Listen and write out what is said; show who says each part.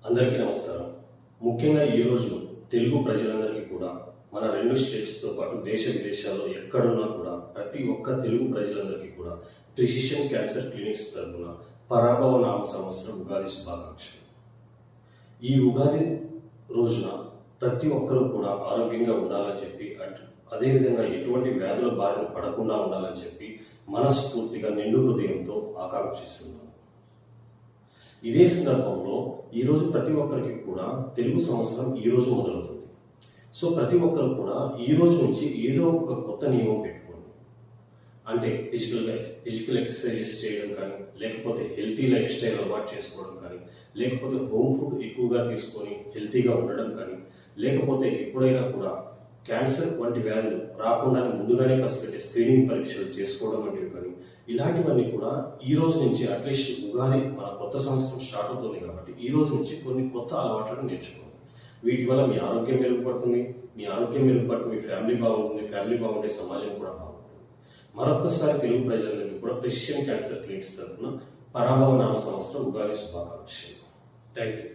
Speaker 1: అందరికీ నమస్కారం. ముఖ్యంగా ఈరోజు తెలుగు ప్రజలందరికీ కూడా మన 2 స్టేట్స్తో పాటు దేశ విదేశాల్లో ఎక్కడున్నా కూడా ప్రతి ఒక్క తెలుగు ప్రజలందరికీ కూడా ప్రిసిషన్ క్యాన్సర్ క్లినిక్స్ తరఫున పరాభవ నామ సంవత్సరం ఉగాది శుభాకాంక్షలు. ఈ ఉగాది రోజున ప్రతి ఒక్కరూ కూడా ఆరోగ్యంగా ఉండాలని చెప్పి అదేవిధంగా ఎటువంటి వ్యాధుల బారిన పడకుండా ఉండాలని చెప్పి మనస్ఫూర్తిగా నిండు హృదయంతో ఆకాంక్షిస్తున్నాను. ఇదే సందర్భంలో ఈరోజు ప్రతి ఒక్కరికి కూడా తెలుగు సంవత్సరం ఈరోజు మొదలవుతుంది. సో ప్రతి ఒక్కరు కూడా ఈ రోజు నుంచి ఏదో ఒక కొత్త నియమం పెట్టుకోండి. అంటే ఫిజికల్ ఎక్సర్సైజెస్ చేయడం కానీ, లేకపోతే హెల్తీ లైఫ్ స్టైల్ అలవాటు చేసుకోవడం కానీ, లేకపోతే హోమ్ ఫుడ్ ఎక్కువగా తీసుకొని హెల్తీగా ఉండడం కానీ, లేకపోతే ఎప్పుడైనా కూడా క్యాన్సర్ వంటి వ్యాధులు రాకుండానే ముందుగానే పసిగట్టే స్క్రీనింగ్ పరీక్షలు చేసుకోవడం వంటివి కానీ, ఇలాంటివన్నీ కూడా ఈ రోజు నుంచి అట్లీస్ట్ ఉగాది మన కొత్త సంవత్సరం స్టార్ట్ అవుతుంది కాబట్టి ఈ రోజు నుంచి కొన్ని కొత్త అలవాట్లను నేర్చుకోండి. వీటి వల్ల మీ ఆరోగ్యం మెరుగుపడుతుంది, మీ ఫ్యామిలీ బాగుంటుంది, ఫ్యామిలీ బాగుంటే సమాజం కూడా బాగుంటుంది. మరొక్కసారి తెలుగు ప్రజలందరికీ కూడా ప్రిసిషన్ క్యాన్సర్ క్లినిక్స్ తరఫున పరాభవ నామ సంవత్సరం ఉగాది శుభాకాంక్షలు. Thank you.